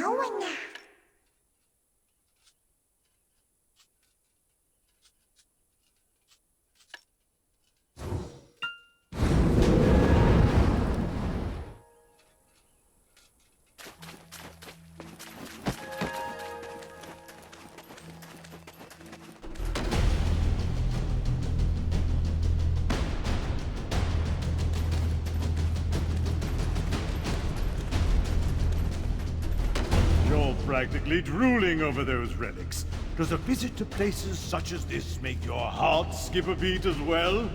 Nawana. You're practically drooling over those relics. Does a visit to places such as this make your heart skip a beat as well?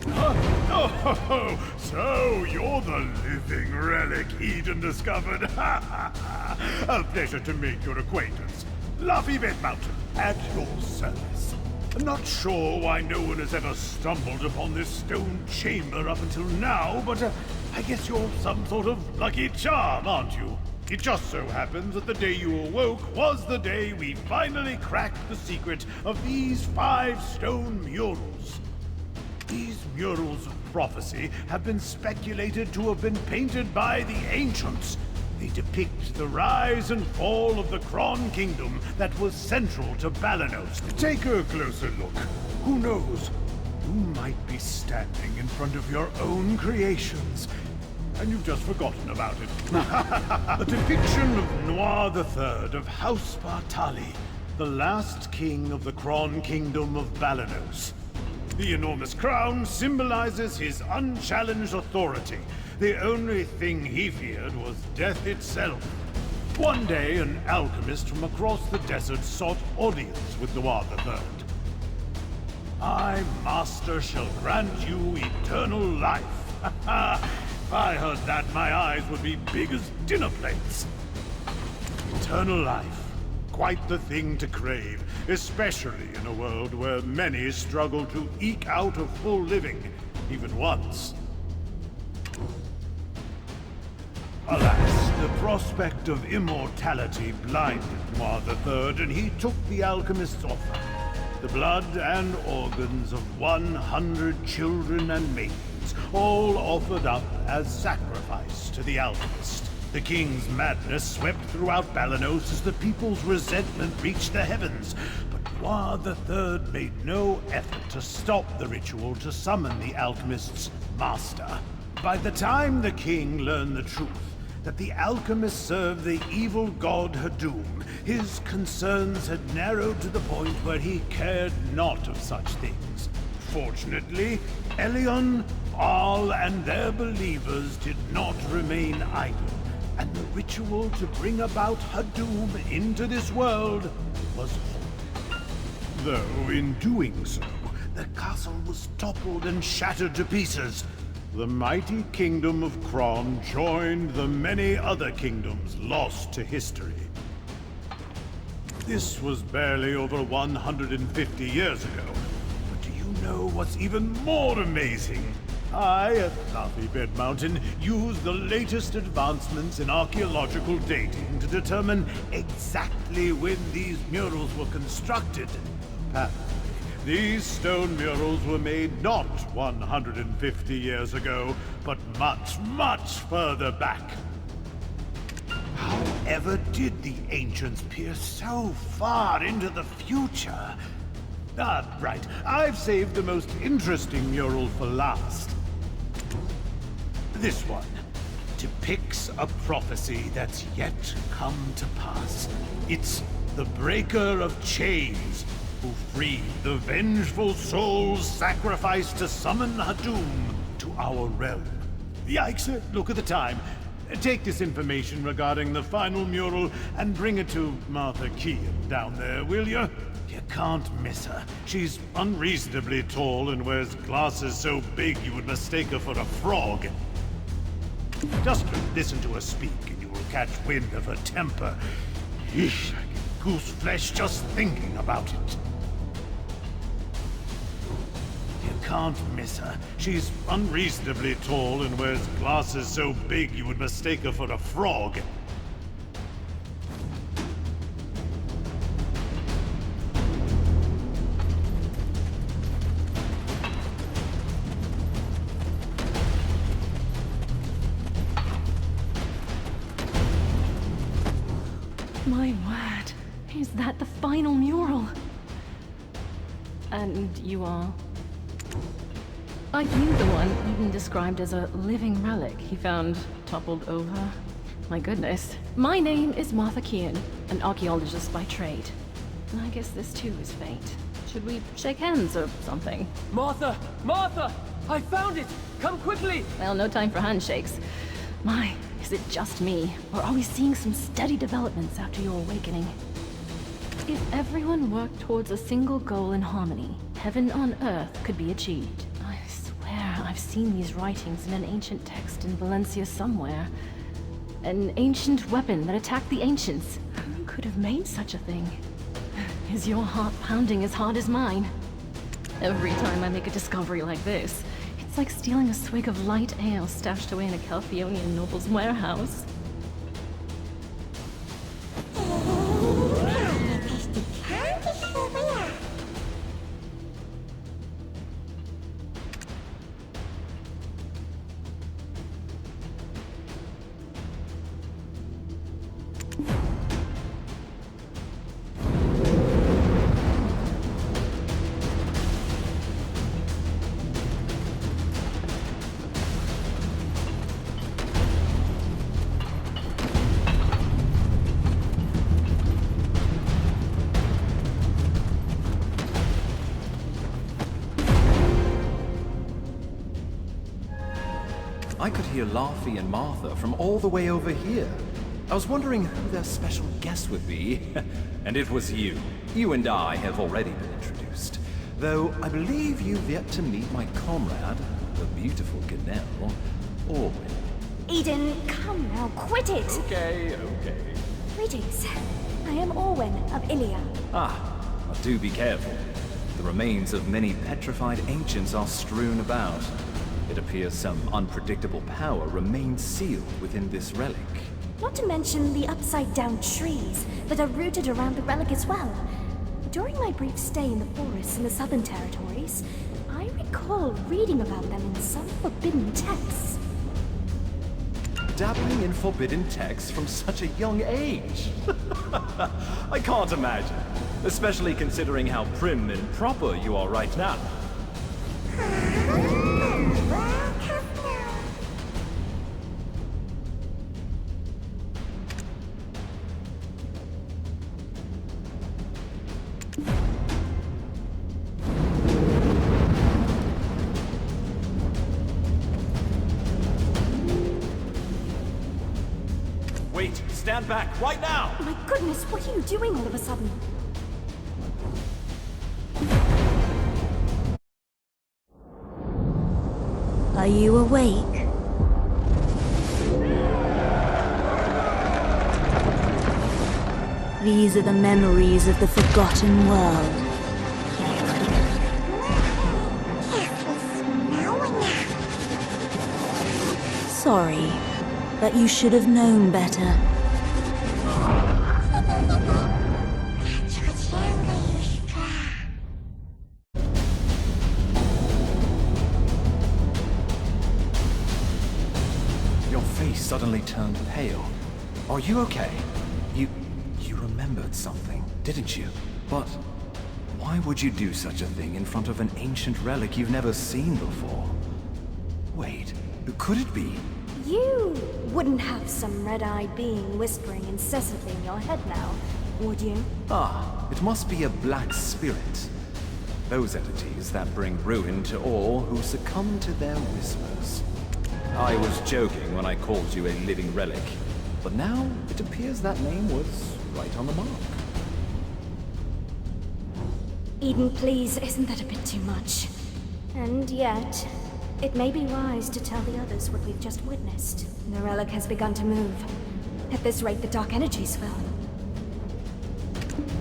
Oh, so you're the living relic Eden discovered. A pleasure to make your acquaintance. Luffy Bed Mountain, at your service. I'm not sure why no one has ever stumbled upon this stone chamber up until now, but I guess you're some sort of lucky charm, aren't you? It just so happens that the day you awoke was the day we finally cracked the secret of these 5 stone murals. These murals of prophecy have been speculated to have been painted by the ancients. They depict the rise and fall of the Kron Kingdom that was central to Balanos. Take a closer look. Who knows? You might be standing in front of your own creations, and you've just forgotten about it. A depiction of Noir III of House Bartali, the last king of the Kron Kingdom of Balanos. The enormous crown symbolizes his unchallenged authority. The only thing he feared was death itself. One day, an alchemist from across the desert sought audience with Noir III. "My master shall grant you eternal life." If I heard that, my eyes would be big as dinner plates. Eternal life. Quite the thing to crave, especially in a world where many struggle to eke out a full living, even once. Alas, the prospect of immortality blinded Noir III, and he took the alchemist's offer. The blood and organs of 100 children and maidens, all offered up as sacrifice to the alchemist. The king's madness swept throughout Balanos as the people's resentment reached the heavens. But Noir III made no effort to stop the ritual to summon the alchemist's master. By the time the king learned the truth, that the alchemist served the evil god Hadum, his concerns had narrowed to the point where he cared not of such things. Fortunately, Elion, Al, and their believers did not remain idle, and the ritual to bring about Hadum into this world was halted. Though in doing so, the castle was toppled and shattered to pieces. The mighty kingdom of Kron joined the many other kingdoms lost to history. This was barely over 150 years ago. But do you know what's even more amazing? I, at Luffy Bed Mountain, use the latest advancements in archaeological dating to determine exactly when these murals were constructed. Apparently, these stone murals were made not 150 years ago, but much, much further back. However did the ancients peer so far into the future? Right. I've saved the most interesting mural for last. This one depicts a prophecy that's yet to come to pass. It's the Breaker of Chains, who freed the vengeful souls sacrificed to summon Hadum to our realm. Yikes, look at the time. Take this information regarding the final mural and bring it to Martha Kean down there, will you? You can't miss her. She's unreasonably tall and wears glasses so big you would mistake her for a frog. Just listen to her speak and you will catch wind of her temper. Eesh, I get goose flesh just thinking about it. You can't miss her. She's unreasonably tall and wears glasses so big you would mistake her for a frog. that the final mural? And you are? Are you the one Eden described as a living relic he found toppled over? My goodness. My name is Martha Kean, an archaeologist by trade. And I guess this too is fate. Should we shake hands or something? Martha! Martha! I found it! Come quickly! Well, no time for handshakes. My, is it just me? Or are we seeing some steady developments after your awakening? If everyone worked towards a single goal in harmony, heaven on earth could be achieved. I swear I've seen these writings in an ancient text in Valencia somewhere. An ancient weapon that attacked the ancients. Who could have made such a thing? Is your heart pounding as hard as mine? Every time I make a discovery like this, it's like stealing a swig of light ale stashed away in a Calphionian noble's warehouse. I could hear Laufey and Martha from all the way over here. I was wondering who their special guest would be, and it was you. You and I have already been introduced, though I believe you've yet to meet my comrade, the beautiful Ganelle, Orwyn. Eden, come now, quit it! Okay. Greetings. I am Orwyn of Ilia. But do be careful. The remains of many petrified ancients are strewn about. It appears some unpredictable power remains sealed within this relic. Not to mention the upside-down trees that are rooted around the relic as well. During my brief stay in the forests in the Southern Territories, I recall reading about them in some forbidden texts. Dabbling in forbidden texts from such a young age? I can't imagine, especially considering how prim and proper you are right now. Wait, stand back, right now! My goodness, what are you doing all of a sudden? Are you awake? These are the memories of the forgotten world. Sorry, but you should have known better. Your face suddenly turned pale. Are you okay? You remembered something, didn't you? But why would you do such a thing in front of an ancient relic you've never seen before? Wait, could it be? You wouldn't have some red-eyed being whispering incessantly in your head now, would you? It must be a black spirit. Those entities that bring ruin to all who succumb to their whispers. I was joking when I called you a living relic, but now it appears that name was right on the mark. Eden, please, isn't that a bit too much? And yet, it may be wise to tell the others what we've just witnessed. The relic has begun to move. At this rate, the dark energies will.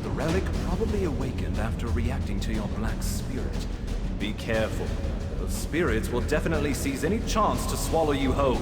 The relic probably awakened after reacting to your black spirit. Be careful. Those spirits will definitely seize any chance to swallow you whole.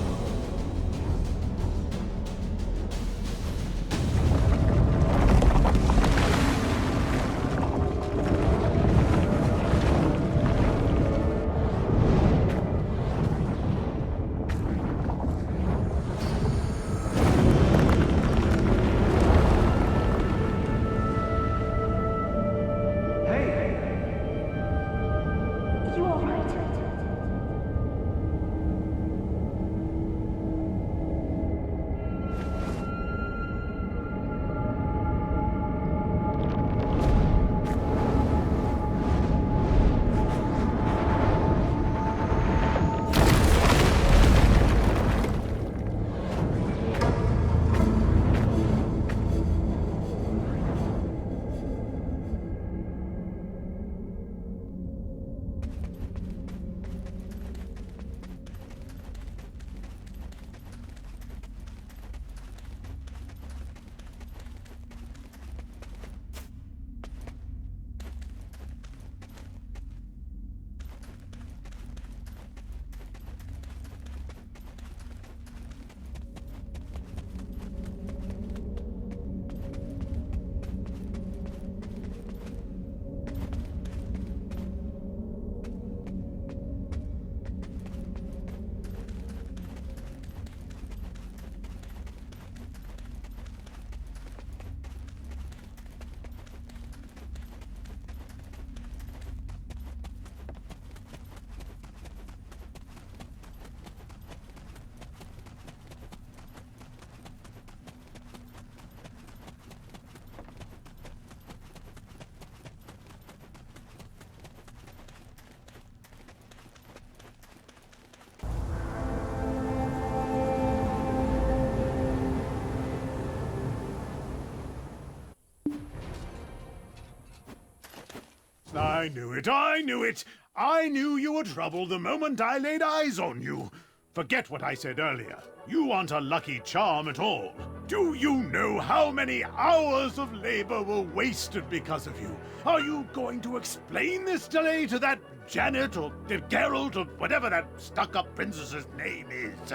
I knew it, I knew it! I knew you were trouble the moment I laid eyes on you. Forget what I said earlier. You aren't a lucky charm at all. Do you know how many hours of labor were wasted because of you? Are you going to explain this delay to that Janet or Geralt or whatever that stuck-up princess's name is?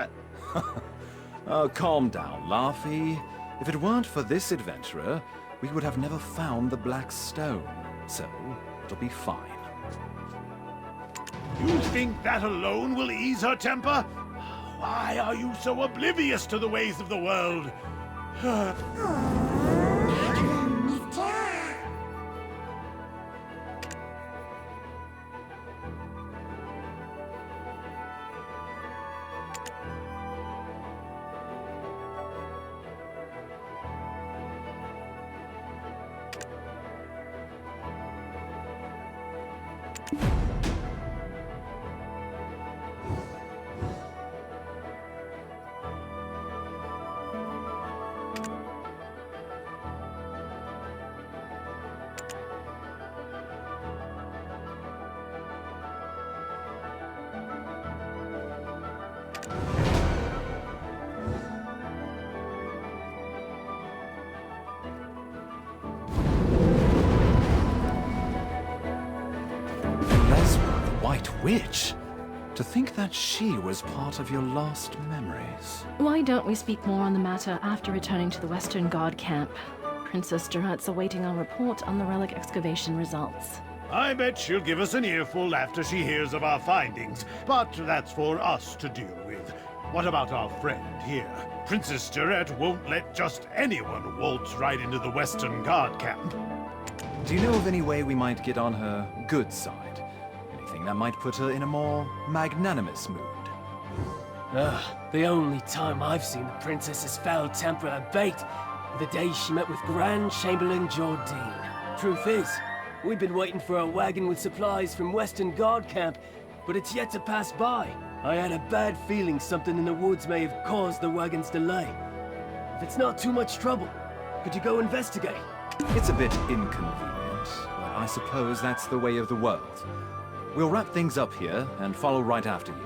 Calm down, Laufey. If it weren't for this adventurer, we would have never found the Black Stone. So, it'll be fine. You think that alone will ease her temper? Why are you so oblivious to the ways of the world? White Witch? To think that she was part of your lost memories. Why don't we speak more on the matter after returning to the Western Guard camp? Princess Durat's awaiting our report on the relic excavation results. I bet she'll give us an earful after she hears of our findings, but that's for us to deal with. What about our friend here? Princess Durat won't let just anyone waltz right into the Western Guard camp. Do you know of any way we might get on her good side? Anything that might put her in a more magnanimous mood? The only time I've seen the princess's foul temper abate, the day she met with Grand Chamberlain Jordine. Truth is, we've been waiting for a wagon with supplies from Western Guard camp, but it's yet to pass by. I had a bad feeling something in the woods may have caused the wagon's delay. If it's not too much trouble, could you go investigate? It's a bit inconvenient, but I suppose that's the way of the world. We'll wrap things up here and follow right after you.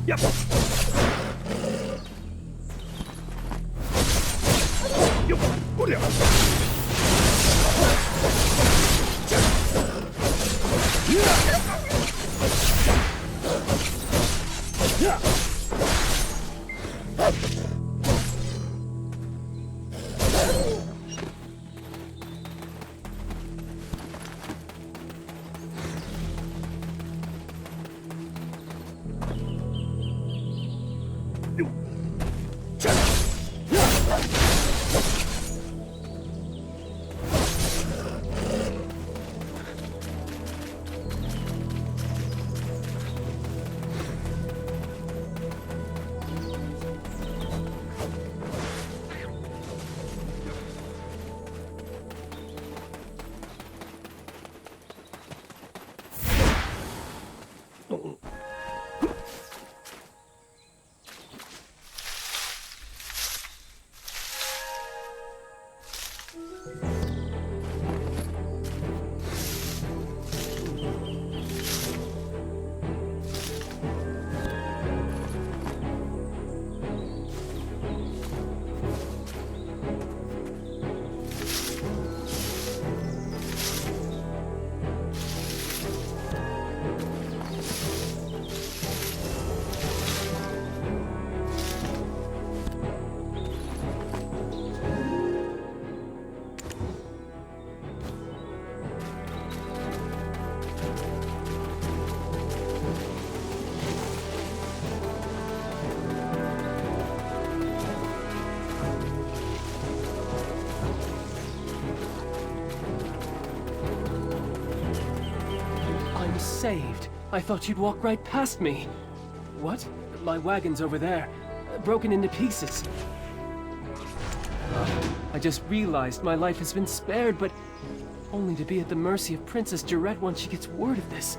Yep. Yup. Julio. Yeah. Saved. I thought you'd walk right past me. What? My wagon's over there, broken into pieces. I just realized my life has been spared, but only to be at the mercy of Princess Jarette once she gets word of this.